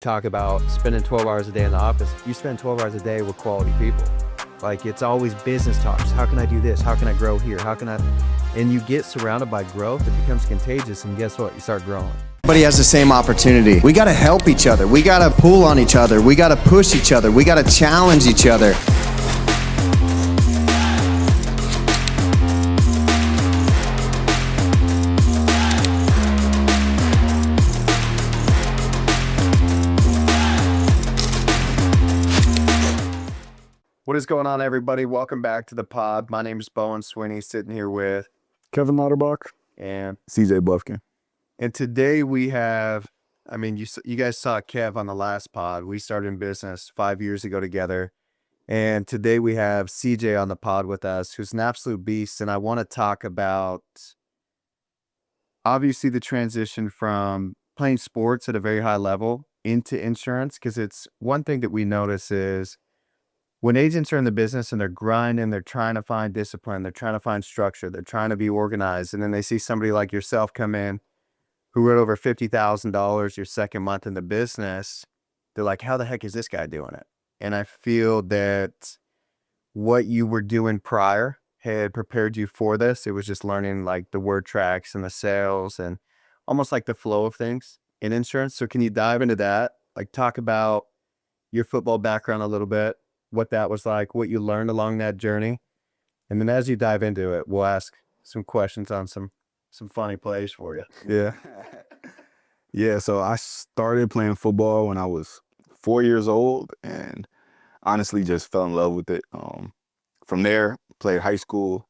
talk about spending 12 hours a day in the office. You spend 12 hours a day with quality people. Like, it's always business talks. How can I do this? How can I grow here? How can I? And you get surrounded by growth. It becomes contagious. And guess what? You start growing. Everybody has the same opportunity. We got to help each other. We got to pull on each other. We got to push each other. We got to challenge each other. What is going on, everybody? Welcome back to the pod. My name is Bowen Sweeney, sitting here with Kevin Lauterbach and CJ Bufkin. And today we have, you guys saw Kev on the last pod. We started in business 5 years ago together. And today we have CJ on the pod with us, who's an absolute beast. And I want to talk about, obviously, the transition from playing sports at a very high level into insurance. Because it's one thing that we notice is when agents are in the business and they're grinding, they're trying to find discipline, they're trying to find structure, they're trying to be organized. And then they see somebody like yourself come in who wrote over $50,000 your second month in the business. They're like, how the heck is this guy doing it? And I feel that what you were doing prior had prepared you for this. It was just learning like the word tracks and the sales and almost like the flow of things in insurance. So can you dive into that? Like, talk about your football background a little bit, what that was like, what you learned along that journey. And then as you dive into it, we'll ask some questions on some funny plays for you. Yeah. Yeah, so I started playing football when I was 4 years old and honestly just fell in love with it. From there, played high school.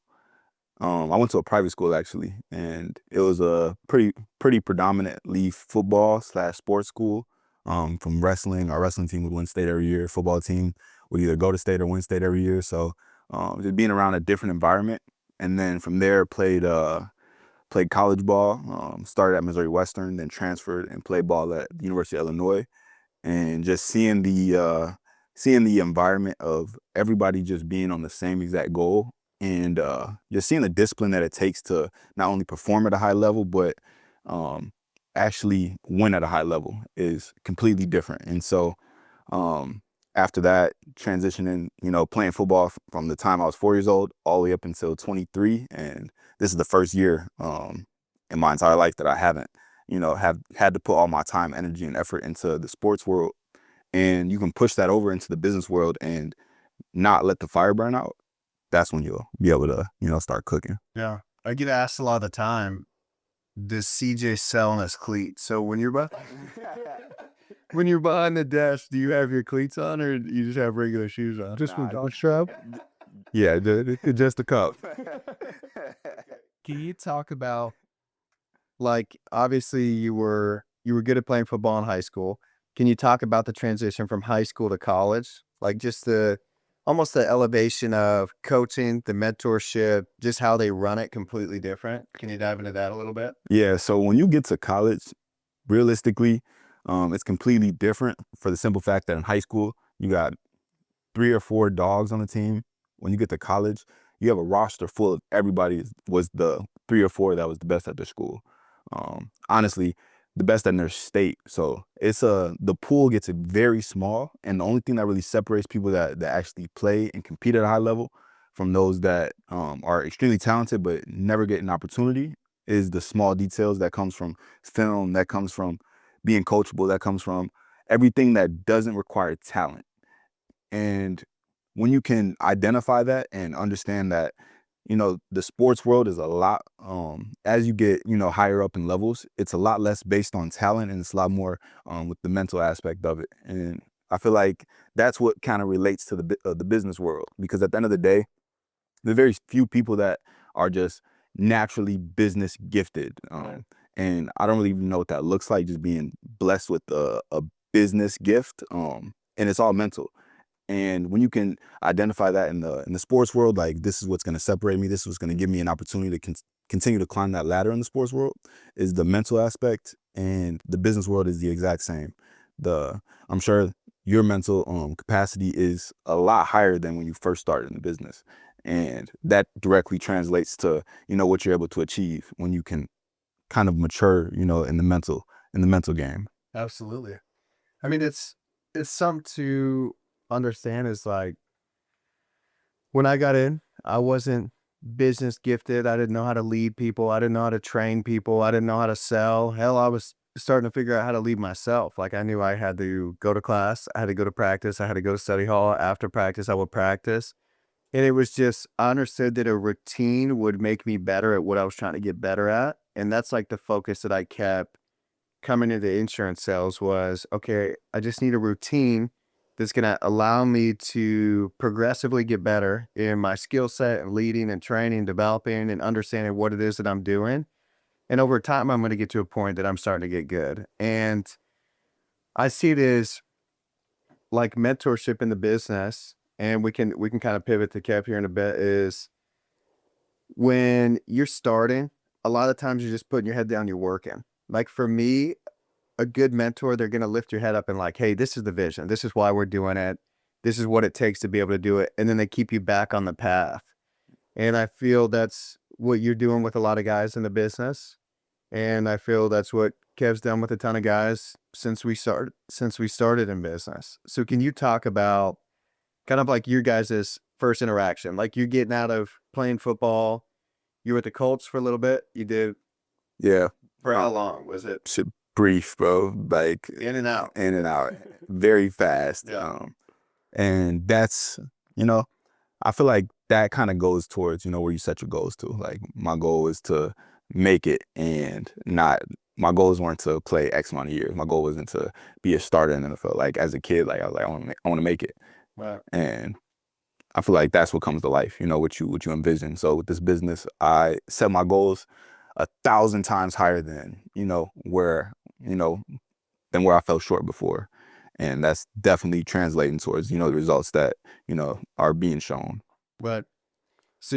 I went to a private school actually, and it was a pretty predominantly football / sports school. From wrestling, our wrestling team would win state every year. Football team would either go to state or win state every year. So just being around a different environment. And then from there, played college ball, started at Missouri Western, then transferred and played ball at the University of Illinois. And just seeing the environment of everybody just being on the same exact goal, and just seeing the discipline that it takes to not only perform at a high level, but actually win at a high level is completely different. And so after that, transitioning, playing football from the time I was 4 years old all the way up until 23. And this is the first year in my entire life that I haven't, have had to put all my time, energy, and effort into the sports world. And you can push that over into the business world and not let the fire burn out. That's when you'll be able to, start cooking. Yeah. I get asked a lot of the time, does CJ sell in his cleats? So when you're behind the desk, do you have your cleats on or do you just have regular shoes on? Just with dog strap? Yeah, just a cup. Can you talk about, like, obviously you were good at playing football in high school. Can you talk about the transition from high school to college? Like, just almost the elevation of coaching, the mentorship, just how they run it completely different. Can you dive into that a little bit? Yeah, so when you get to college, realistically, it's completely different for the simple fact that in high school, you got 3 or 4 dogs on the team. When you get to college, you have a roster full of everybody was the 3 or 4 that was the best at their school. Honestly, the best in their state. So it's the pool gets very small, and the only thing that really separates people that actually play and compete at a high level from those that are extremely talented but never get an opportunity is the small details that comes from film, that comes from being coachable, that comes from everything that doesn't require talent. And when you can identify that and understand that, the sports world is a lot, as you get, higher up in levels, it's a lot less based on talent, and it's a lot more with the mental aspect of it. And I feel like that's what kind of relates to the business world, because at the end of the day, there are very few people that are just naturally business gifted. And I don't really even know what that looks like, just being blessed with a business gift. And it's all mental. And when you can identify that in the sports world, like, this is what's going to separate me, this is what's going to give me an opportunity to continue to climb that ladder in the sports world, is the mental aspect. And the business world is the exact same. I'm sure your mental capacity is a lot higher than when you first started in the business. And that directly translates to, what you're able to achieve when you can kind of mature, in the mental game. Absolutely. I mean, it's something to understand is like when I got in, I wasn't business gifted. I didn't know how to lead people. I didn't know how to train people. I didn't know how to sell. Hell, I was starting to figure out how to lead myself. Like I knew I had to go to class, I had to go to practice, I had to go to study hall. After practice, I would practice. And it was just, I understood that a routine would make me better at what I was trying to get better at. And that's like the focus that I kept coming into insurance sales was, okay, I just need a routine that's going to allow me to progressively get better in my skill set and leading and training, developing and understanding what it is that I'm doing. And over time, I'm going to get to a point that I'm starting to get good. And I see it as like mentorship in the business. And we can kind of pivot to Kev here in a bit is when you're starting, a lot of times you're just putting your head down, you're working. Like for me, a good mentor, they're going to lift your head up and like, hey, this is the vision. This is why we're doing it. This is what it takes to be able to do it. And then they keep you back on the path. And I feel that's what you're doing with a lot of guys in the business. And I feel that's what Kev's done with a ton of guys since we started in business. So can you talk about kind of like your guys' first interaction? Like you're getting out of playing football. You were at the Colts for a little bit. You did Yeah. for how long was it? Shit brief, bro. Like In and out. in and out, very fast. Yeah. And that's, you know, I feel like that kind of goes towards, where you set your goals to. Like my goal is to make it and not, my goals weren't to play X amount of years. My goal wasn't to be a starter in the NFL. Like as a kid, like I was like, I want to make it. Right. And I feel like that's what comes to life, what you envision. So with this business, I set my goals 1,000 times higher than, than where I fell short before. And that's definitely translating towards, the results that, are being shown. But so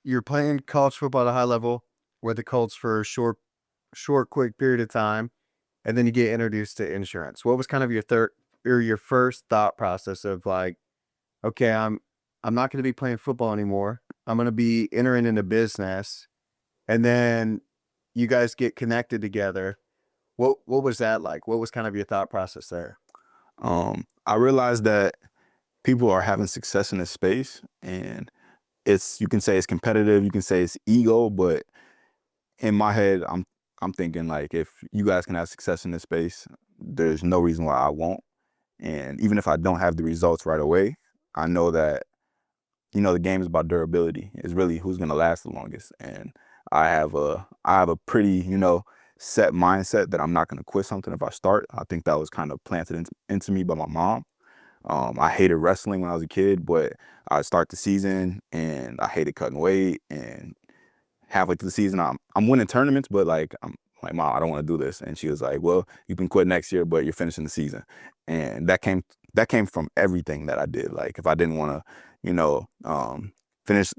you're playing college football at a high level with the Colts for a short, quick period of time, and then you get introduced to insurance. What was kind of your third or your first thought process of like, okay, I'm not going to be playing football anymore. I'm going to be entering into business, and then you guys get connected together. What was that like? What was kind of your thought process there? I realized that people are having success in this space, and you can say it's competitive, you can say it's ego, but in my head, I'm thinking like, if you guys can have success in this space, there's no reason why I won't. And even if I don't have the results right away, I know that, the game is about durability. It's really who's gonna last the longest. And I have a pretty, set mindset that I'm not gonna quit something if I start. I think that was kind of planted into me by my mom. I hated wrestling when I was a kid, but I start the season and I hated cutting weight. And halfway through the season, I'm winning tournaments, but like I'm like, Mom, I don't want to do this. And she was like, well, you can quit next year, but you're finishing the season. And that came from everything that I did. Like if I didn't want to, finish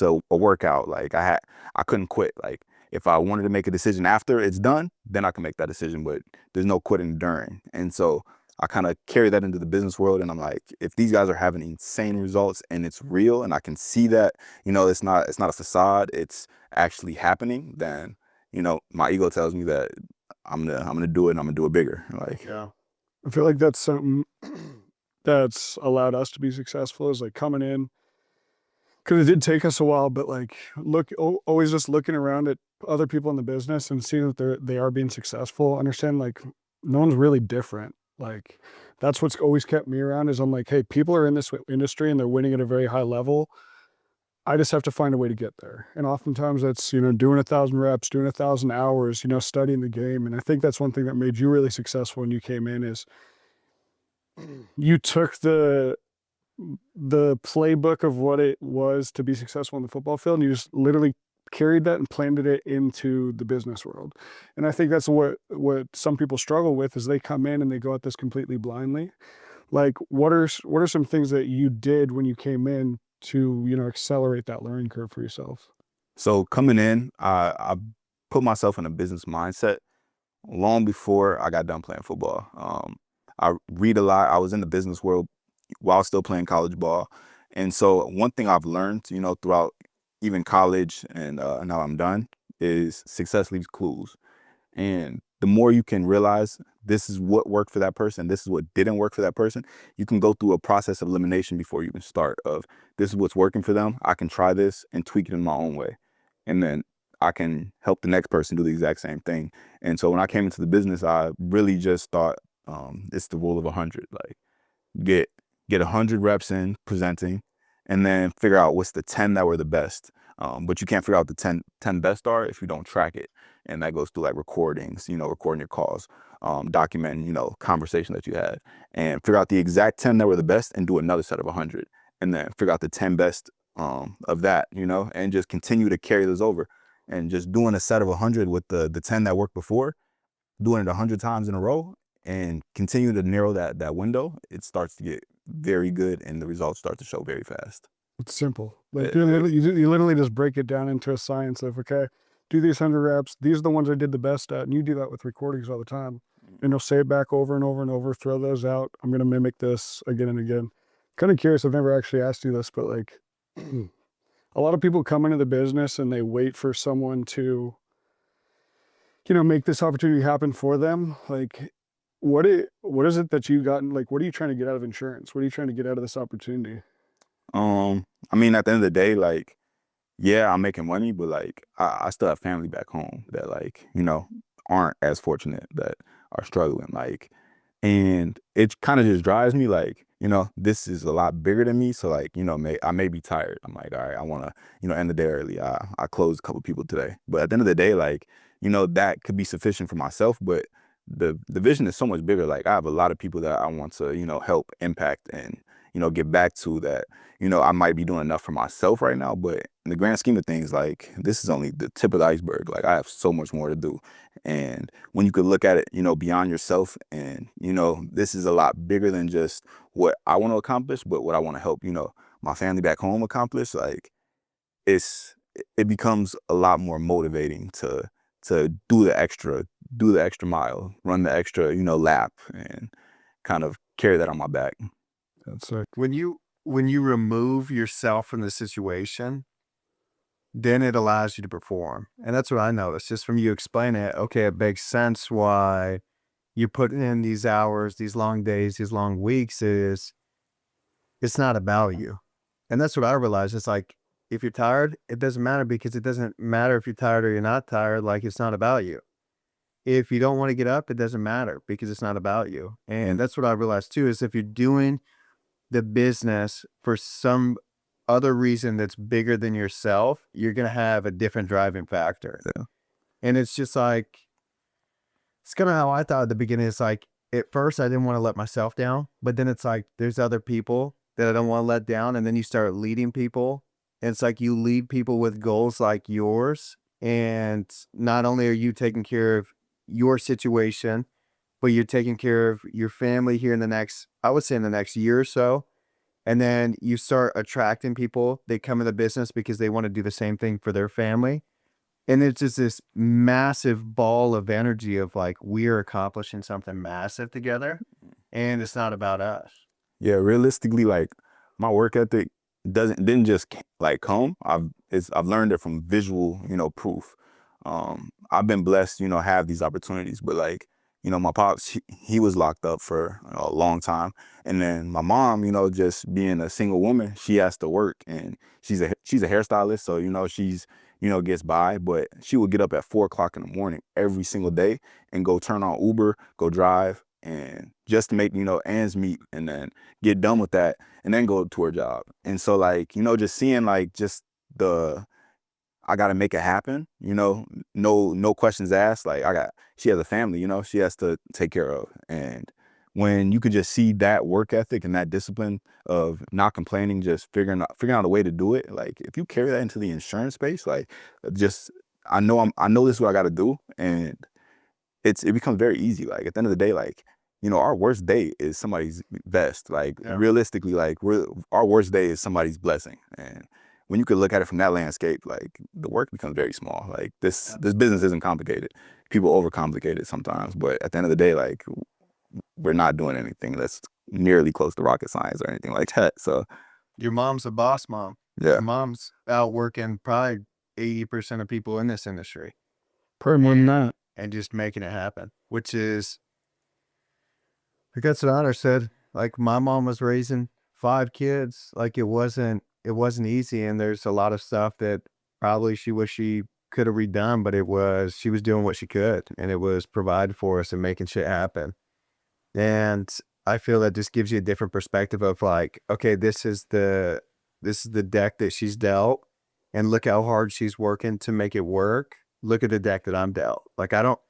a workout, like I couldn't quit. Like if I wanted to make a decision after it's done, then I can make that decision, but there's no quitting during. And so I kind of carry that into the business world. And I'm like, if these guys are having insane results and it's real and I can see that, it's not a facade, it's actually happening, then, my ego tells me that I'm gonna do it and I'm gonna do it bigger. Like, Yeah. I feel like that's something that's allowed us to be successful is like coming in, because it did take us a while, but like always just looking around at other people in the business and seeing that they are being successful. Understand like no one's really different. Like that's what's always kept me around is I'm like, hey, people are in this industry and they're winning at a very high level. I just have to find a way to get there. And oftentimes that's, doing 1,000 reps, doing 1,000 hours, studying the game. And I think that's one thing that made you really successful when you came in is you took the playbook of what it was to be successful in the football field and you just literally carried that and planted it into the business world. And I think that's what some people struggle with is they come in and they go at this completely blindly. Like what are some things that you did when you came in to, accelerate that learning curve for yourself? so coming in, I put myself in a business mindset long before I got done playing football. I read a lot. I was in the business world while still playing college ball. And so one thing I've learned, throughout even college and now I'm done, is success leaves clues. And the more you can realize this is what worked for that person, this is what didn't work for that person, you can go through a process of elimination before you even start of this is what's working for them. I can try this and tweak it in my own way. And then I can help the next person do the exact same thing. And so when I came into the business, I really just thought it's the rule of 100. Like get 100 reps in presenting, and then figure out what's the 10 that were the best. But you can't figure out the 10 best are if you don't track it. And that goes through like recordings, recording your calls, documenting, conversation that you had, and figure out the exact 10 that were the best and do another set of 100, and then figure out the 10 best of that, and just continue to carry those over, and just doing a set of 100 with the 10 that worked before, doing it 100 times in a row, and continue to narrow that window. It starts to get very good, and the results start to show very fast. It's simple. Like you literally just break it down into a science of, okay, do these 100 reps. These are the ones I did the best at. And you do that with recordings all the time. And you'll say it back over and over and over, throw those out. I'm going to mimic this again and again. Kind of curious. I've never actually asked you this, but like a lot of people come into the business and they wait for someone to, make this opportunity happen for them. Like, what is it that you gotten? Like, what are you trying to get out of insurance? What are you trying to get out of this opportunity? I mean, at the end of the day, like, yeah, I'm making money, but like, I still have family back home that like, aren't as fortunate, that are struggling. Like, and it kind of just drives me like, this is a lot bigger than me. So like, I may be tired. I'm like, all right, I want to, end the day early. I closed a couple people today, but at the end of the day, like, that could be sufficient for myself, but the vision is so much bigger. Like, I have a lot of people that I want to, help impact and, get back to that. I might be doing enough for myself right now, but in the grand scheme of things, like, this is only the tip of the iceberg. Like, I have so much more to do. And when you could look at it, beyond yourself, and, this is a lot bigger than just what I want to accomplish, but what I want to help, my family back home accomplish, like, it becomes a lot more motivating to do the extra mile, run the extra, lap, and kind of carry that on my back. That's like, When you remove yourself from the situation, then it allows you to perform. And that's what I noticed just from you explaining it. Okay, it makes sense why you're putting in these hours, these long days, these long weeks. Is it's not about you. And that's what I realized. It's like, if you're tired, it doesn't matter, because it doesn't matter if you're tired or you're not tired. Like, it's not about you. If you don't want to get up, it doesn't matter, because it's not about you. And that's what I realized too, is if you're doing the business for some other reason that's bigger than yourself, you're going to have a different driving factor. Yeah. And it's just like, it's kind of how I thought at the beginning. It's like, at first I didn't want to let myself down, but then it's like, there's other people that I don't want to let down. And then you start leading people. And it's like, you lead people with goals like yours. And not only are you taking care of your situation, but you're taking care of your family here in the next, I would say in the next year or so. And then you start attracting people. They come in the business because they want to do the same thing for their family. And it's just this massive ball of energy of like, we're accomplishing something massive together, and it's not about us. Yeah, realistically, like, my work ethic didn't just like come. I've learned it from visual, proof. I've been blessed, have these opportunities, but like, my pops, he was locked up for a long time. And then my mom, just being a single woman, she has to work, and she's a hairstylist. So, she's, gets by, but she would get up at 4:00 in the morning every single day and go turn on Uber, go drive, and just to make, ends meet, and then get done with that, and then go to her job. And so like, just seeing like just I got to make it happen, no questions asked. Like, she has a family, she has to take care of. And when you could just see that work ethic and that discipline of not complaining, just figuring out a way to do it. Like, if you carry that into the insurance space, like, just, I know this is what I got to do. And it becomes very easy. Like, at the end of the day, like, our worst day is somebody's best. Like, Yeah. realistically, like, our worst day is somebody's blessing. And when you could look at it from that landscape, like, the work becomes very small. Like, this business isn't complicated. People overcomplicate it sometimes, but at the end of the day, like, we're not doing anything that's nearly close to rocket science or anything like that. So Your mom's a boss mom. yeah, Your mom's out working probably 80% of people in this industry, probably more than that. and just making it happen, which is That's what Honor said. Like my mom was raising 5 kids. Like it wasn't easy, and there's a lot of stuff that probably she wish she could have redone, but she was doing what she could, and it was providing for us and making shit happen. And I feel that just gives you a different perspective of like, okay, this is the deck that she's dealt, and look how hard she's working to make it work. Look at the deck that I'm dealt. Like I don't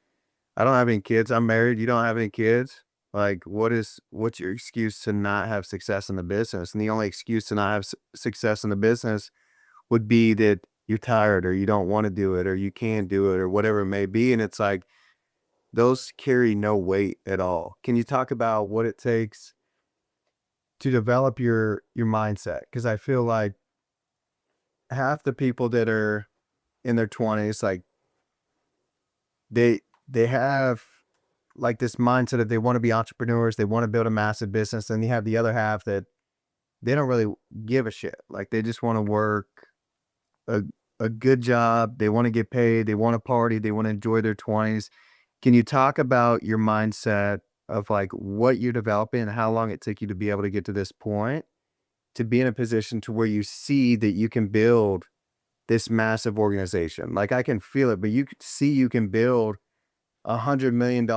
have any kids. I'm married. You don't have any kids. Like, what's your excuse to not have success in the business? And the only excuse to not have success in the business would be that you're tired or you don't want to do it or you can't do it or whatever it may be. And it's like those carry no weight at all. Can you talk about what it takes to develop your mindset? Because I feel like half the people that are in their 20s, like they have like this mindset of they want to be entrepreneurs, they want to build a massive business, and you have the other half that they don't really give a shit. Like they just want to work a a good job, they want to get paid, they want to party, they want to enjoy their 20s. Can you talk about your mindset of like what you're developing and how long it took you to be able to get to this point to be in a position to where you see that you can build this massive organization? Like I can feel it, but you could see you can build $100 million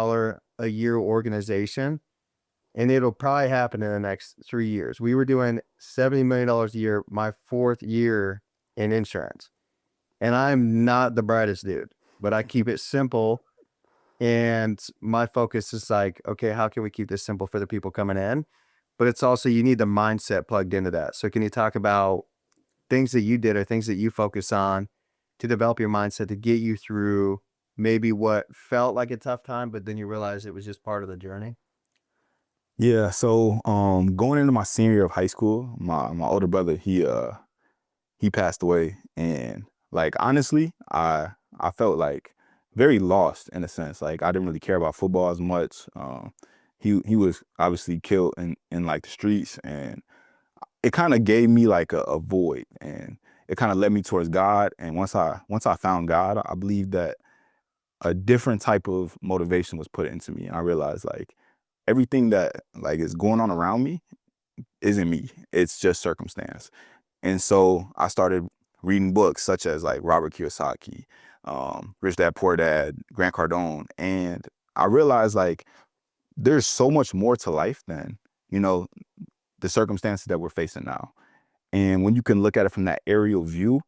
a year organization, and it'll probably happen in the next 3 years. We were doing $70 million a year, my 4th year in insurance, and I'm not the brightest dude, but I keep it simple. And my focus is like, okay, how can we keep this simple for the people coming in? But it's also, you need the mindset plugged into that. So can you talk about things that you did or things that you focus on to develop your mindset to get you through maybe what felt like a tough time, but then you realize it was just part of the journey? Yeah, so going into my senior year of high school, my older brother, he passed away, and like honestly, I felt like very lost in a sense. Like I didn't really care about football as much. He was obviously killed in like the streets, and it kind of gave me like a void, and it kind of led me towards God. And once I found God, I believe that a different type of motivation was put into me, and I realized like everything that like is going on around me isn't me. It's just circumstance. And so I started reading books such as like Robert Kiyosaki, Rich Dad Poor Dad, Grant Cardone, and I realized like there's so much more to life than you know the circumstances that we're facing now. And when you can look at it from that aerial view,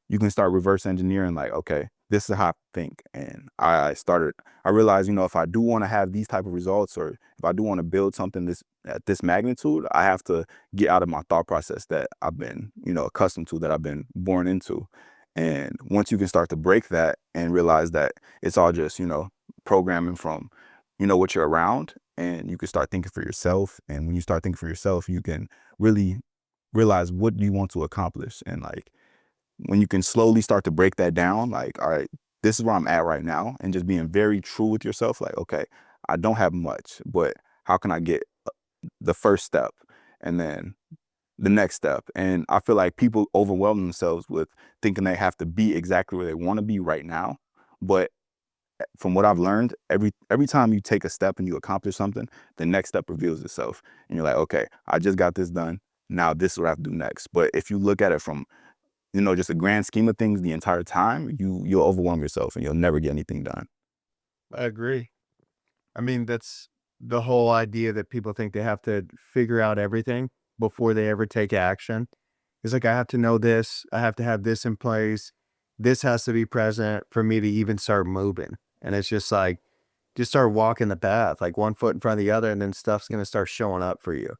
you can start reverse engineering like, okay, this is how I think. And I realized, if I do want to have these type of results, or if I do want to build something at this magnitude, I have to get out of my thought process that I've been, accustomed to, that I've been born into. And once you can start to break that and realize that it's all just, programming from, what you're around, and you can start thinking for yourself. And when you start thinking for yourself, you can really realize what you want to accomplish. And like, when you can slowly start to break that down, like, all right, this is where I'm at right now, and just being very true with yourself, like, okay, I don't have much, but how can I get the first step and then the next step? And I feel like people overwhelm themselves with thinking they have to be exactly where they want to be right now. But from what I've learned, every time you take a step and you accomplish something, the next step reveals itself. And you're like, okay, I just got this done. Now this is what I have to do next. But if you look at it from just a grand scheme of things the entire time, you'll overwhelm yourself and you'll never get anything done. I agree. I mean, that's the whole idea that people think they have to figure out everything before they ever take action. It's like, I have to know this, I have to have this in place, this has to be present for me to even start moving. And it's just like, just start walking the path, like one foot in front of the other, and then stuff's gonna start showing up for you.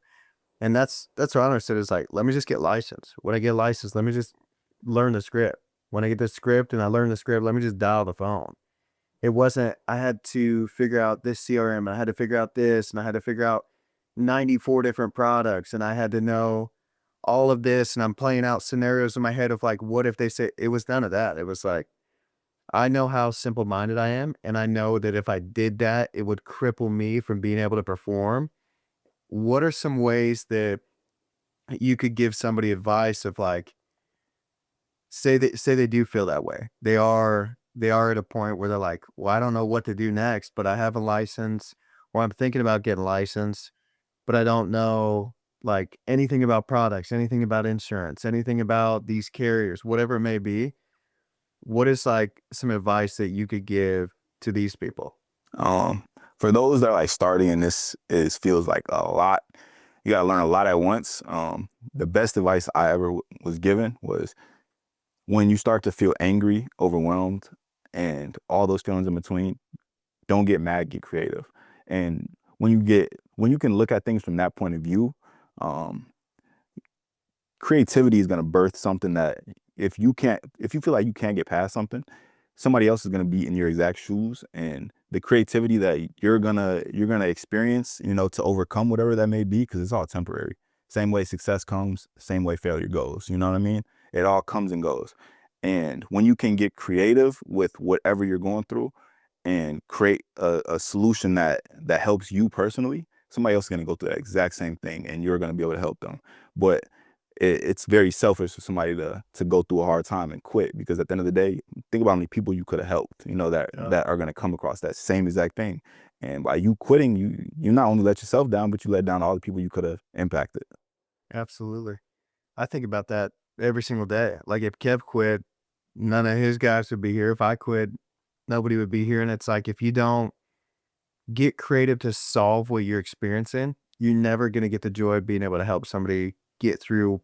And that's what I understood is like, let me just get licensed. When I get licensed, let me just learn the script. When I get the script and I learn the script, let me just dial the phone. It wasn't, I had to figure out this CRM, and I had to figure out this, and I had to figure out 94 different products, and I had to know all of this, and I'm playing out scenarios in my head of like, what if they say, it was none of that. It was like, I know how simple minded I am, and I know that if I did that, it would cripple me from being able to perform. What are some ways that you could give somebody advice of like, say they do feel that way. They are at a point where they're like, well, I don't know what to do next, but I have a license, or I'm thinking about getting licensed. but I don't know like anything about products, anything about insurance, anything about these carriers, whatever it may be. What is like some advice that you could give to these people? Um, for those that are like starting and this is feels like a lot, you gotta learn a lot at once. The best advice I ever was given was when you start to feel angry, overwhelmed, and all those feelings in between, don't get mad, get creative. And when you can look at things from that point of view, um, creativity is going to birth something that if you feel like you can't get past something, somebody else is going to be in your exact shoes, and the creativity that you're gonna experience, to overcome whatever that may be, because it's all temporary. Same way success comes, same way failure goes. You know what I mean? It all comes and goes. And when you can get creative with whatever you're going through and create a solution that helps you personally, somebody else is going to go through that exact same thing, and you're going to be able to help them. But it's very selfish for somebody to go through a hard time and quit, because at the end of the day, think about how many people you could have helped, that are going to come across that same exact thing. And by you quitting, you not only let yourself down, but you let down all the people you could have impacted. Absolutely. I think about that every single day. Like if Kev quit, none of his guys would be here. If I quit, nobody would be here. And it's like if you don't get creative to solve what you're experiencing, you're never going to get the joy of being able to help somebody get through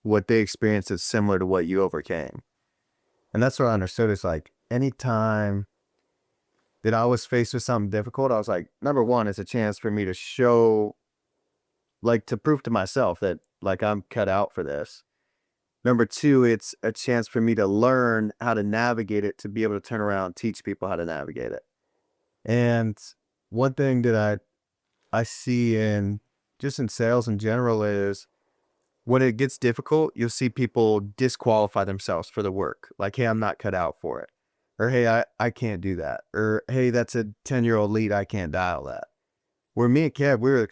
what they experienced that's similar to what you overcame. And that's what I understood. Is like anytime that I was faced with something difficult, I was like, number one, it's a chance for me to show, like to prove to myself that like I'm cut out for this. Number two, it's a chance for me to learn how to navigate it, to be able to turn around and teach people how to navigate it. And one thing that I see in just in sales in general is when it gets difficult, you'll see people disqualify themselves for the work. Like, hey, I'm not cut out for it. Or hey, I can't do that. Or hey, that's a 10-year-old lead, I can't dial that. Where me and Kev, we were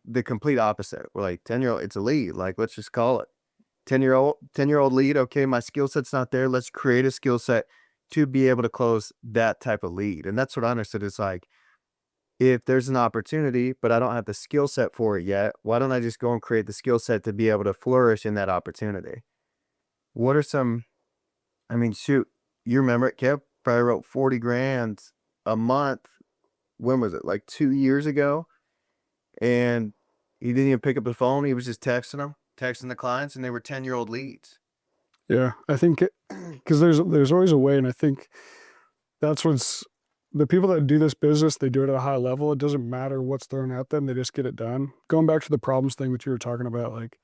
the complete opposite. We're like, 10-year-old, it's a lead. Like, let's just call it. 10-year-old lead, okay, my skill set's not there. Let's create a skill set to be able to close that type of lead. And that's what I understood. It's like, if there's an opportunity, but I don't have the skill set for it yet, why don't I just go and create the skill set to be able to flourish in that opportunity? What are some, I mean, shoot, you remember it, Kev probably wrote 40 grand a month. When was it? Like 2 years ago? And he didn't even pick up the phone. He was just texting the clients, and they were 10-year-old leads. Yeah, I think because there's always a way, and I think that's what's the people that do this business. They do it at a high level. It doesn't matter what's thrown at them; they just get it done. Going back to the problems thing that you were talking about, like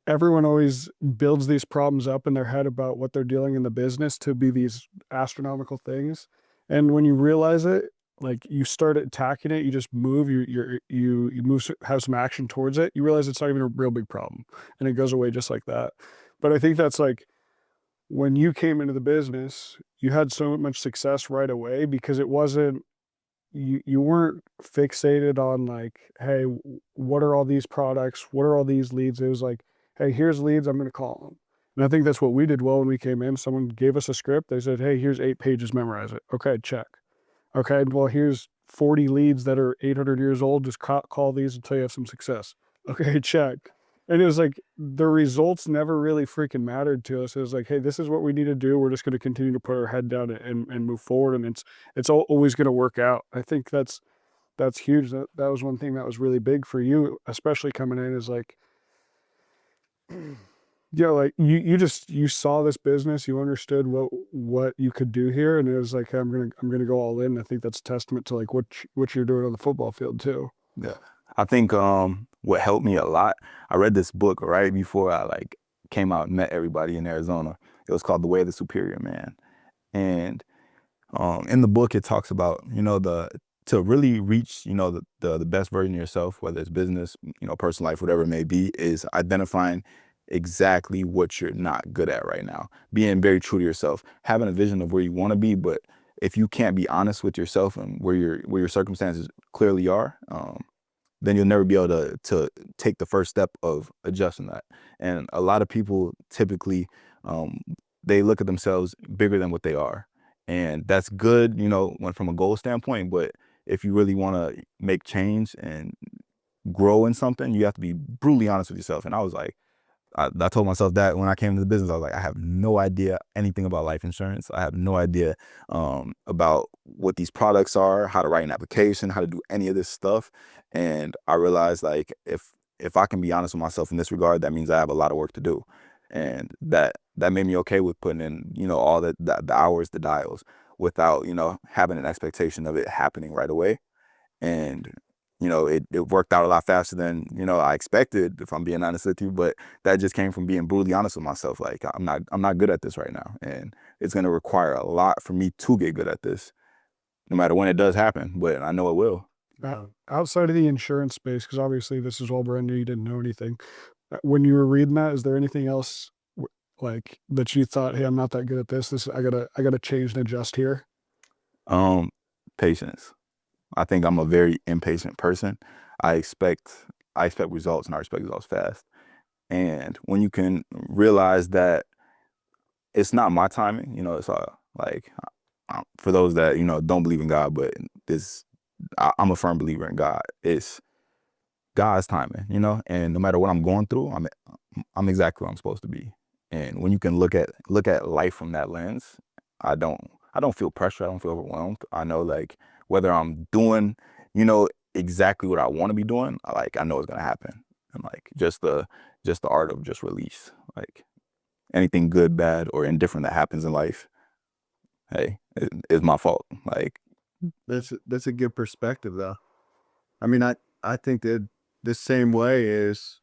everyone always builds these problems up in their head about what they're dealing in the business to be these astronomical things, and when you realize it, like you start attacking it, you just move, you move, have some action towards it. You realize it's not even a real big problem, and it goes away just like that. But I think that's like when you came into the business, you had so much success right away because it wasn't you weren't fixated on like, hey, what are all these products? What are all these leads? It was like, hey, here's leads, I'm gonna call them. And I think that's what we did well when we came in. Someone gave us a script. They said, hey, here's 8 pages, memorize it. Okay, check. Okay, well, here's 40 leads that are 800 years old. Just call these until you have some success. Okay, check. And it was like the results never really freaking mattered to us. It was like, hey, this is what we need to do. We're just going to continue to put our head down and move forward, and it's always going to work out. I think that's huge. That was one thing that was really big for you, especially coming in, is like, yeah, like you saw this business, you understood what you could do here, and it was like, hey, I'm gonna go all in. I think that's a testament to like what you're doing on the football field too. Yeah. I think what helped me a lot, I read this book right before I like came out and met everybody in Arizona. It was called The Way of the Superior Man. And in the book it talks about, to really reach, the best version of yourself, whether it's business, personal life, whatever it may be, is identifying exactly what you're not good at right now. Being very true to yourself, having a vision of where you want to be, but if you can't be honest with yourself and where your circumstances clearly are, then you'll never be able to take the first step of adjusting that. And a lot of people typically, they look at themselves bigger than what they are. And that's good, when from a goal standpoint, but if you really want to make change and grow in something, you have to be brutally honest with yourself. And I was like, I told myself that when I came into the business, I was like, I have no idea anything about life insurance. I have no idea about what these products are, how to write an application, how to do any of this stuff. And I realized, like, if I can be honest with myself in this regard, that means I have a lot of work to do. And that made me okay with putting in, you know, all the hours, the dials, without, you know, having an expectation of it happening right away. And you know, it worked out a lot faster than, you know, I expected, if I'm being honest with you. But that just came from being brutally honest with myself. Like, I'm not good at this right now, and it's going to require a lot for me to get good at this, no matter when it does happen. But I know it will. Outside of the insurance space, because obviously this is all brand new, you didn't know anything. When you were reading that, is there anything else like that you thought, hey, I'm not that good at this. I gotta change and adjust here? Patience. I think I'm a very impatient person. I expect results, and I expect results fast. And when you can realize that it's not my timing, you know, it's like, for those that, you know, don't believe in God, but I'm a firm believer in God. It's God's timing, you know, and no matter what I'm going through, I'm exactly where I'm supposed to be. And when you can look at life from that lens, I don't feel pressure. I don't feel overwhelmed. I know, like, whether I'm doing, you know, exactly what I want to be doing, I know it's gonna happen. And like, just the art of just release. Like, anything good, bad, or indifferent that happens in life, hey, it's my fault. Like, That's a good perspective, though. I mean, I think that the same way is,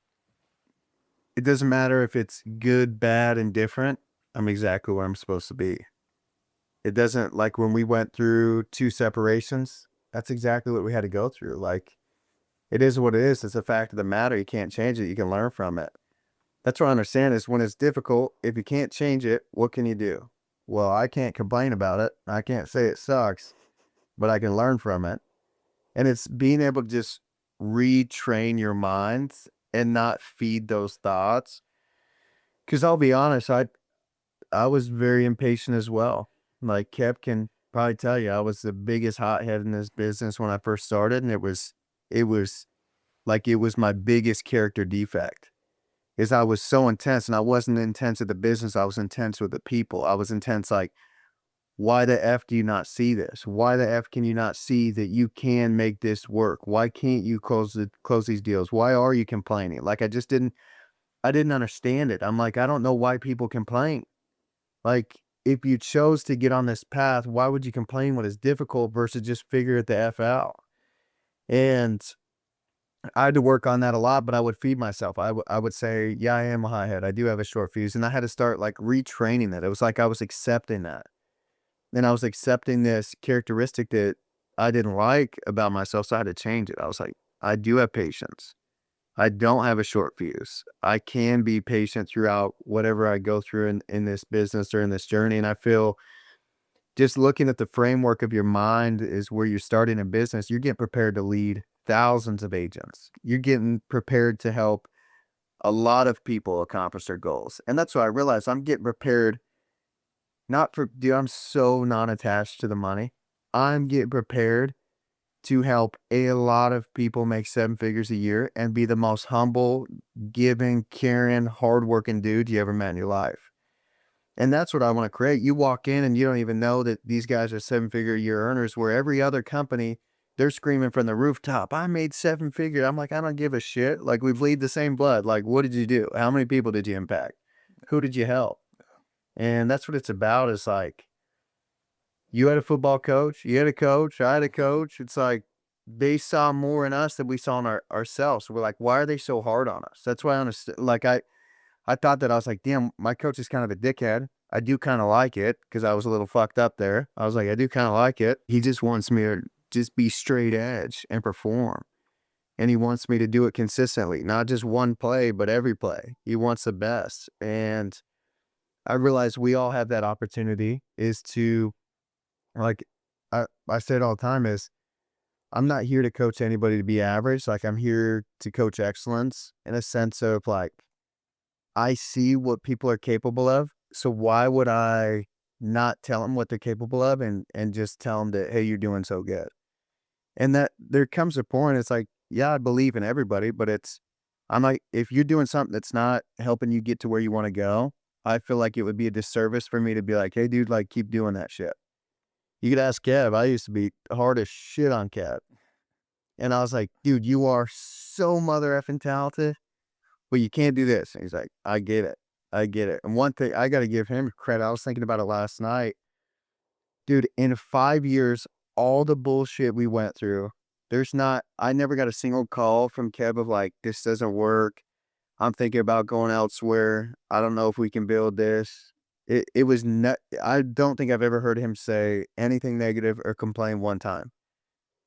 it doesn't matter if it's good, bad, and different. I'm exactly where I'm supposed to be. It doesn't, like when we went through 2 separations, that's exactly what we had to go through. Like, it is what it is. It's a fact of the matter. You can't change it. You can learn from it. That's what I understand is, when it's difficult, if you can't change it, what can you do? Well, I can't complain about it. I can't say it sucks, but I can learn from it. And it's being able to just retrain your mind and not feed those thoughts. Because I'll be honest, I was very impatient as well. Like Kep can probably tell you, I was the biggest hothead in this business when I first started, and it was like, it was my biggest character defect. Is I was so intense, and I wasn't intense with the business. I was intense with the people. I was intense, like, why the F do you not see this? Why the F can you not see that you can make this work? Why can't you close these deals? Why are you complaining? Like, I didn't understand it. I'm like, I don't know why people complain. Like, if you chose to get on this path, why would you complain when it's difficult versus just figure it the F out? And I had to work on that a lot, but I would feed myself. I would say, yeah, I am a high head. I do have a short fuse. And I had to start, like, retraining that. It was like I was accepting that. Then I was accepting this characteristic that I didn't like about myself. So I had to change it. I was like, I do have patience. I don't have a short fuse. I can be patient throughout whatever I go through in this business or in this journey. And I feel, just looking at the framework of your mind is where you're starting a business, you're getting prepared to lead thousands of agents. You're getting prepared to help a lot of people accomplish their goals. And that's what I realized. I'm getting prepared, not for, dude, I'm so non-attached to the money. I'm getting prepared to help a lot of people make 7 figures a year and be the most humble, giving, caring, hardworking dude you ever met in your life. And that's what I want to create. You walk in and you don't even know that these guys are 7-figure a year earners, where every other company, they're screaming from the rooftop, I made 7 figures. I'm like, I don't give a shit. Like, we bleed the same blood. Like, what did you do? How many people did you impact? Who did you help? And that's what it's about. Is like, you had a football coach, you had a coach, I had a coach. It's like, they saw more in us than we saw in ourselves. We're like, why are they so hard on us? That's why I understand. Like, I thought that, I was like, damn, my coach is kind of a dickhead. I do kind of like it, because I was a little fucked up there. I was like, I do kind of like it. He just wants me to just be straight edge and perform. And he wants me to do it consistently, not just one play, but every play. He wants the best. And I realized we all have that opportunity, is to, like, I say it all the time, is I'm not here to coach anybody to be average. Like, I'm here to coach excellence, in a sense of, like, I see what people are capable of. So why would I not tell them what they're capable of, and just tell them that, hey, you're doing so good. And that there comes a point, it's like, yeah, I believe in everybody, but I'm like, if you're doing something that's not helping you get to where you want to go, I feel like it would be a disservice for me to be like, hey, dude, like, keep doing that shit. You could ask Kev. I used to be hard as shit on Kev. And I was like, dude, you are so mother effing talented, but you can't do this. And he's like, I get it. I get it. And one thing I got to give him credit. I was thinking about it last night. Dude, in 5 years, all the bullshit we went through, I never got a single call from Kev of like, this doesn't work. I'm thinking about going elsewhere. I don't know if we can build this. It was not, I don't think I've ever heard him say anything negative or complain one time.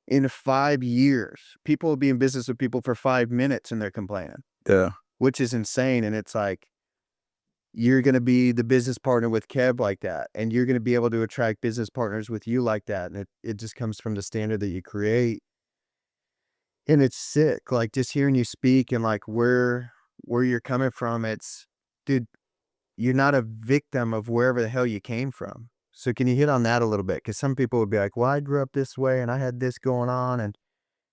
In 5 years, people will be in business with people for 5 minutes and they're complaining, Yeah. which is insane. And it's like, you're going to be the business partner with Kev like that. And you're going to be able to attract business partners with you like that. And it just comes from the standard that you create. And it's sick. Like just hearing you speak and like where you're coming from, dude, you're not a victim of wherever the hell you came from. So can you hit on that a little bit? Because some people would be like, well, I grew up this way and I had this going on and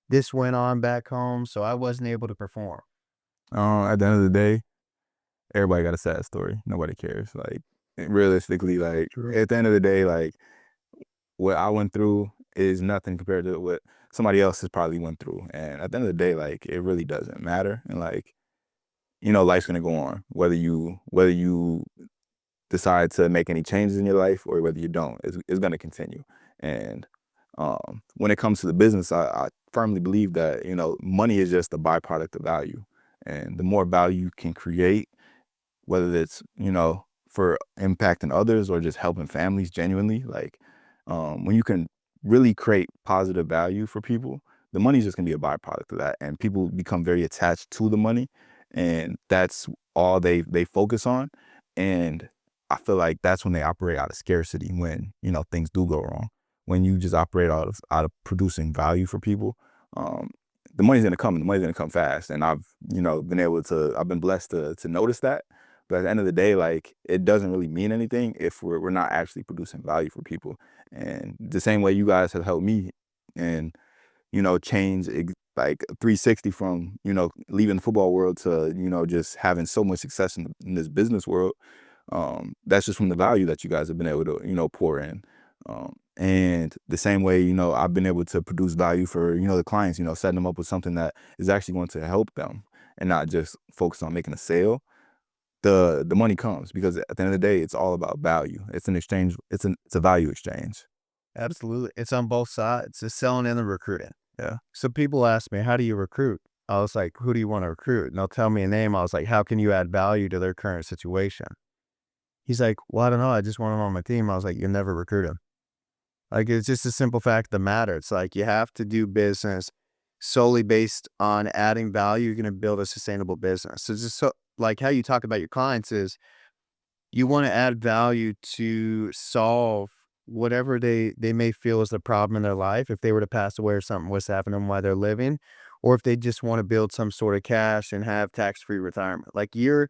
this went on back home, so I wasn't able to perform. At the end of the day, everybody got a sad story. Nobody cares. Like realistically, like True. at the end of the day, like what I went through is nothing compared to what somebody else has probably went through. And at the end of the day, like it really doesn't matter. And like, life's gonna go on. Whether you decide to make any changes in your life or whether you don't, it's gonna continue. And when it comes to the business, I firmly believe that, money is just a byproduct of value. And the more value you can create, whether it's, for impacting others or just helping families genuinely, like when you can really create positive value for people, the money's just gonna be a byproduct of that. And people become very attached to the money and that's all they focus on. And I feel like that's when they operate out of scarcity when, things do go wrong. When you just operate out of producing value for people, the money's gonna come and the money's gonna come fast. And I've, I've been blessed to notice that. But at the end of the day, like it doesn't really mean anything if we're not actually producing value for people. And the same way you guys have helped me and, change like 360 from, leaving the football world to, just having so much success in this business world. That's just from the value that you guys have been able to, pour in. And the same way, I've been able to produce value for, the clients, setting them up with something that is actually going to help them and not just focus on making a sale. The money comes because at the end of the day, it's all about value. It's an exchange. It's a value exchange. Absolutely. It's on both sides, the selling and the recruiting. Yeah. So people ask me, how do you recruit? I was like, who do you want to recruit? And they'll tell me a name. I was like, how can you add value to their current situation? He's like, well, I don't know. I just want him on my team. I was like, you'll never recruit him. Like, it's just a simple fact of the matter. It's like, you have to do business solely based on adding value. You're going to build a sustainable business. So just like how you talk about your clients is you want to add value to solve whatever they may feel is the problem in their life. If they were to pass away or something was happening while they're living, or if they just want to build some sort of cash and have tax-free retirement. Like you're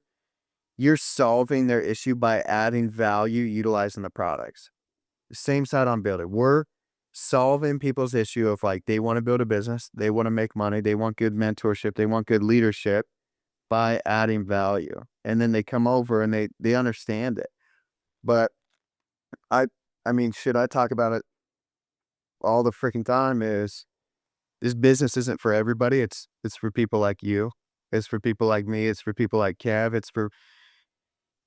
solving their issue by adding value, utilizing the products. Same side on building. We're solving people's issue of like, they want to build a business. They want to make money. They want good mentorship. They want good leadership by adding value. And then they come over and they understand it. But I mean, shit, I talk about it all the freaking time is this business isn't for everybody. It's for people like you. It's for people like me. It's for people like Kev. It's for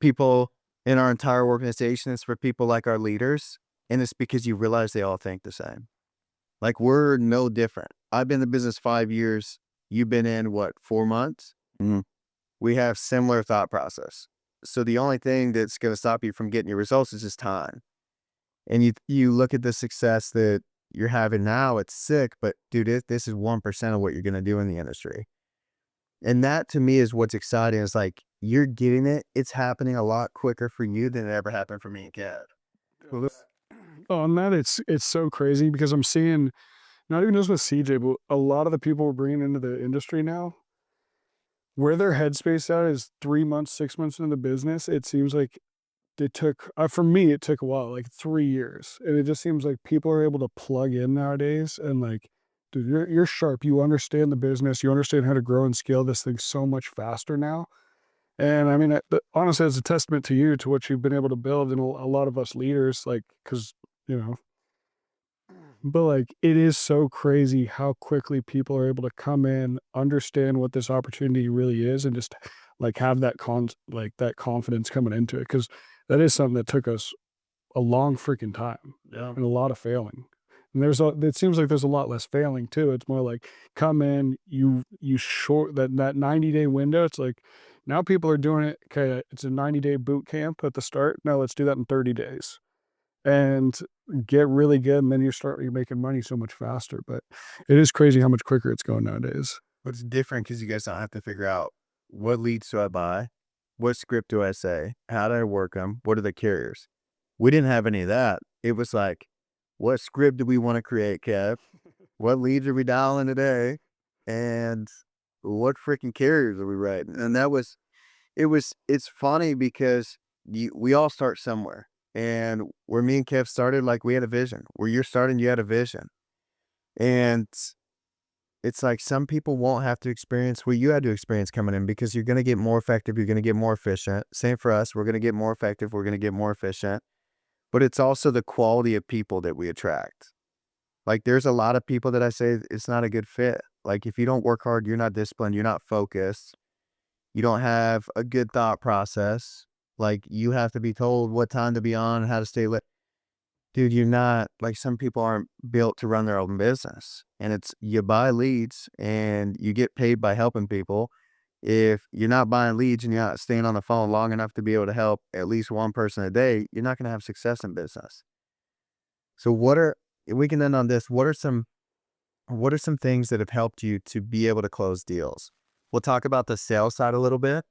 people in our entire organization. It's for people like our leaders. And it's because you realize they all think the same. Like we're no different. I've been in the business 5 years. You've been in what, 4 months? Mhm. We have similar thought process. So the only thing that's going to stop you from getting your results is just time. And you look at the success that you're having now, it's sick, but dude, this is 1% of what you're going to do in the industry. And that to me is what's exciting. Is like, you're getting it. It's happening a lot quicker for you than it ever happened for me and Kev. On that, it's so crazy because I'm seeing, not even just with CJ, but a lot of the people we're bringing into the industry now, where their headspace at is 3 months, 6 months into the business. It seems like it took, for me, it took a while, like 3 years. And it just seems like people are able to plug in nowadays and like dude, you're sharp. You understand the business. You understand how to grow and scale this thing so much faster now. And I mean, honestly, it's a testament to you, to what you've been able to build, and a lot of us leaders, like, because, you know, but like, it is so crazy how quickly people are able to come in, understand what this opportunity really is, and just like have that that confidence coming into it. Because that is something that took us a long freaking time, Yeah. and a lot of failing. And it seems like there's a lot less failing too. It's more like, come in, you short that 90-day window. It's like, now people are doing it. Okay, it's a 90-day boot camp at the start. No, let's do that in 30 days and get really good. And then you're making money so much faster. But it is crazy how much quicker it's going nowadays. But it's different because you guys don't have to figure out what leads do I buy, what script do I say, how do I work them, what are the carriers. We didn't have any of that. It was like, what script do we want to create, Kev? What leads are we dialing today? And what freaking carriers are we writing? And it's funny because we all start somewhere. And where me and Kev started, like, we had a vision. Where you're starting, you had a vision. And it's like some people won't have to experience what you had to experience coming in, because you're going to get more effective. You're going to get more efficient. Same for us. We're going to get more effective. We're going to get more efficient. But it's also the quality of people that we attract. Like, there's a lot of people that I say it's not a good fit. Like, if you don't work hard, you're not disciplined, you're not focused, you don't have a good thought process. Like, you have to be told what time to be on, how to stay lit. Dude, you're not, like, some people aren't built to run their own business. And it's, you buy leads and you get paid by helping people. If you're not buying leads and you're not staying on the phone long enough to be able to help at least one person a day, you're not going to have success in business. So we can end on this. What are some things that have helped you to be able to close deals? We'll talk about the sales side a little bit,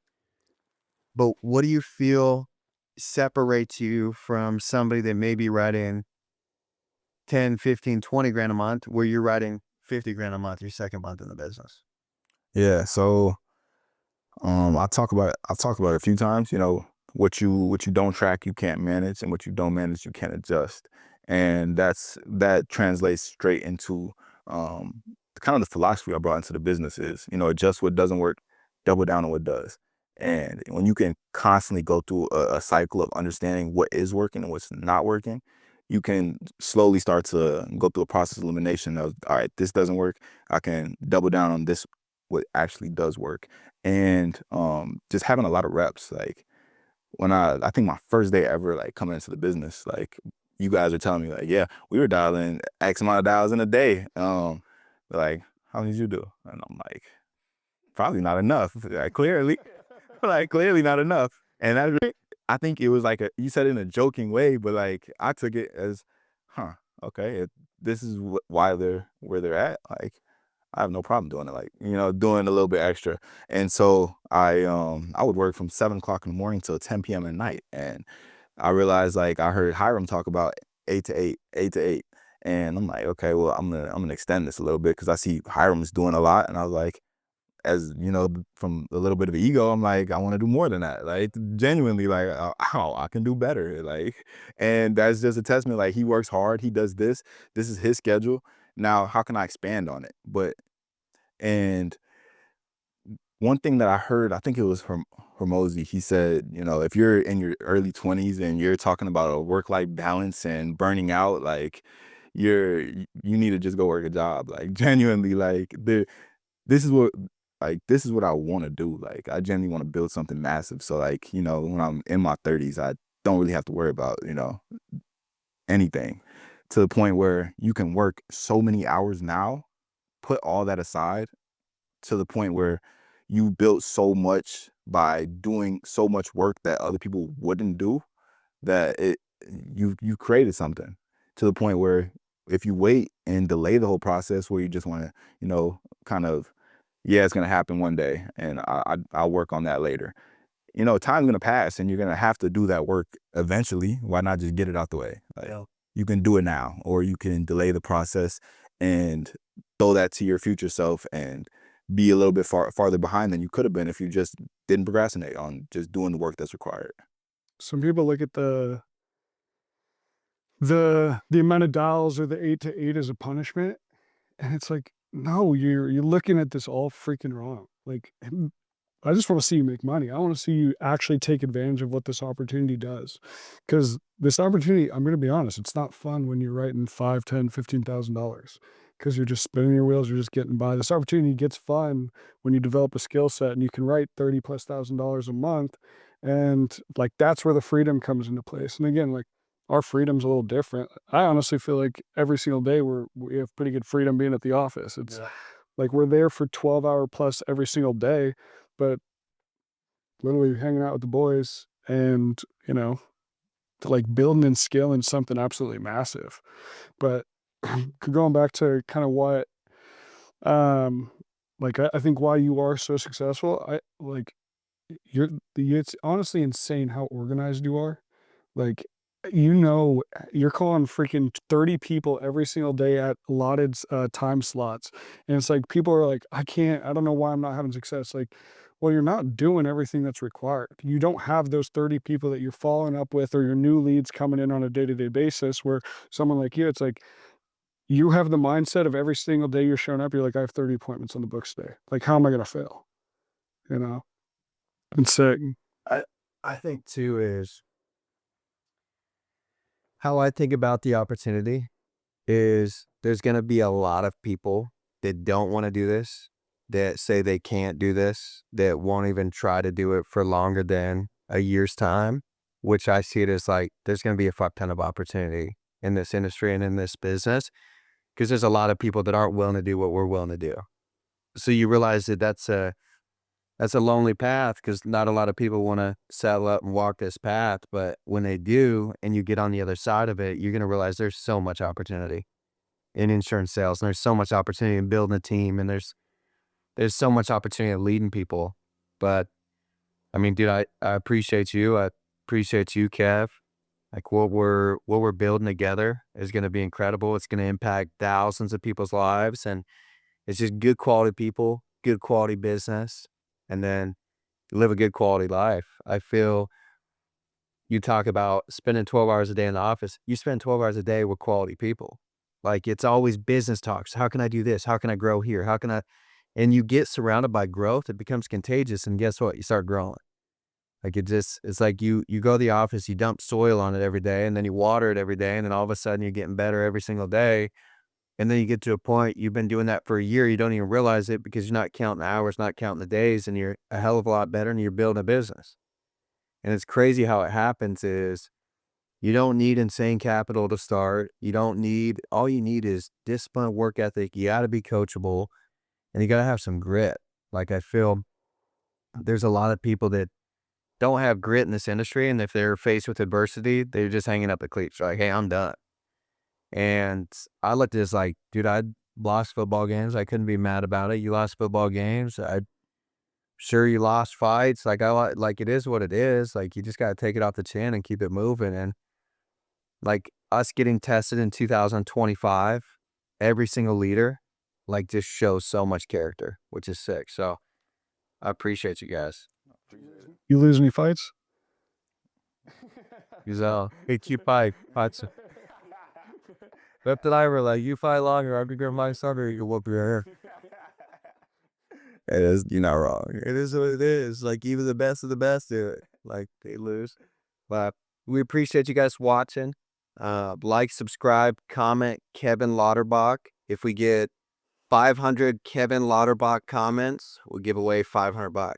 but what do you feel separates you from somebody that may be writing 10, 15, 20 grand a month, where you're writing 50 grand a month your second month in the business? Yeah. So I've talked about it a few times. You know, what you don't track, you can't manage, and what you don't manage, you can't adjust. And that translates straight into kind of the philosophy I brought into the business is, you know, adjust what doesn't work, double down on what does. And when you can constantly go through a cycle of understanding what is working and what's not working, you can slowly start to go through a process of elimination of, all right, this doesn't work. I can double down on this, what actually does work. And just having a lot of reps. Like, when I think my first day ever, like, coming into the business, like, you guys are telling me, like, yeah, we were dialing X amount of dials in a day. Like, how many did you do? And I'm like, probably not enough. Like, clearly, like, clearly not enough. And I think it was like you said it in a joking way, but like, I took it as, okay, this is why they're where they're at. Like, I have no problem doing it, like, you know, doing a little bit extra. And so I would work from 7 o'clock in the morning till 10 p.m. at night. And I realized, like, I heard Hiram talk about 8 to 8, 8 to 8. And I'm like, okay, well, I'm gonna extend this a little bit, because I see Hiram's doing a lot. And I was like, as you know, from a little bit of ego, I'm like, I want to do more than that. Like, genuinely, like, oh, I can do better. Like, and that's just a testament. Like, he works hard. He does this. This is his schedule. Now, how can I expand on it? And one thing that I heard, I think it was from Hormozy, he said, you know, if you're in your early 20s and you're talking about a work-life balance and burning out, like, you need to just go work a job. Like, genuinely, like, this is what this is what I want to do. Like, I genuinely want to build something massive. So, like, you know, when I'm in my 30s, I don't really have to worry about, you know, anything, to the point where you can work so many hours now, put all that aside, to the point where you built so much by doing so much work that other people wouldn't do, that you created something, to the point where if you wait and delay the whole process, where you just want to, you know, kind of, yeah, it's going to happen one day and I'll work on that later. You know, time's going to pass and you're going to have to do that work eventually. Why not just get it out the way? Like, Yeah. you can do it now, or you can delay the process and throw that to your future self and be a little bit farther behind than you could have been if you just didn't procrastinate on just doing the work that's required. Some people look at the amount of dials or the 8 to 8 as a punishment. And it's like, no, you're looking at this all freaking wrong. Like, I just want to see you make money. I want to see you actually take advantage of what this opportunity does. Because this opportunity, I'm going to be honest, it's not fun when you're writing $5, 10, $15,000 because you're just spinning your wheels, you're just getting by. This opportunity gets fun when you develop a skill set and you can write $30,000+ a month. And like, that's where the freedom comes into place. And again, like, our freedom's a little different. I honestly feel like every single day we have pretty good freedom being at the office. It's like we're there for 12-hour plus every single day, but literally hanging out with the boys and, like building and scaling something absolutely massive. But going back to kind of what, like, I think why you are so successful, it's honestly insane how organized you are. Like, you're calling freaking 30 people every single day at allotted time slots. And it's like, people are like, I don't know why I'm not having success. Like, well, you're not doing everything that's required. You don't have those 30 people that you're following up with or your new leads coming in on a day-to-day basis where someone like you, it's like, you have the mindset of every single day you're showing up, you're like, I have 30 appointments on the books today. Like, how am I going to fail? You know? It's sick. I think too is how I think about the opportunity is there's going to be a lot of people that don't want to do this, that say they can't do this, that won't even try to do it for longer than a year's time, which I see it as like there's going to be a fuck ton of opportunity in this industry and in this business because there's a lot of people that aren't willing to do what we're willing to do. So you realize that that's a lonely path because not a lot of people want to saddle up and walk this path. But when they do, and you get on the other side of it, you're going to realize there's so much opportunity in insurance sales, and there's so much opportunity in building a team, and there's so much opportunity in leading people. But I mean, dude, I appreciate you. I appreciate you, Kev. Like what we're building together is going to be incredible. It's going to impact thousands of people's lives, and it's just good quality people, good quality business, and then live a good quality life. I feel you talk about spending 12 hours a day in the office. You spend 12 hours a day with quality people. Like it's always business talks. How can I do this? How can I grow here? How can I? And you get surrounded by growth. It becomes contagious. And guess what? You start growing. Like it's like you go to the office, you dump soil on it every day, and then you water it every day. And then all of a sudden you're getting better every single day. And then you get to a point, you've been doing that for a year. You don't even realize it because you're not counting the hours, not counting the days, and you're a hell of a lot better and you're building a business. And it's crazy how it happens is you don't need insane capital to start. All you need is discipline, work ethic. You got to be coachable and you got to have some grit. Like I feel there's a lot of people that don't have grit in this industry. And if they're faced with adversity, they're just hanging up the cleats. They're like, hey, I'm done. And I looked at this like, dude, I lost football games. I couldn't be mad about it. You lost football games. Sure, you lost fights. Like it is what it is. Like you just got to take it off the chin and keep it moving. And like us getting tested in 2025, every single leader, like just shows so much character, which is sick. So I appreciate you guys. You lose any fights? Hey, you fights. Left and I were like, you fight longer, I'm gonna grab my son or you can whoop your hair. It is, you're not wrong. It is what it is. Like even the best of the best do it. Like they lose. But we appreciate you guys watching. Like, subscribe, comment Kevin Lauterbach. If we get 500 Kevin Lauterbach comments, we'll give away $500.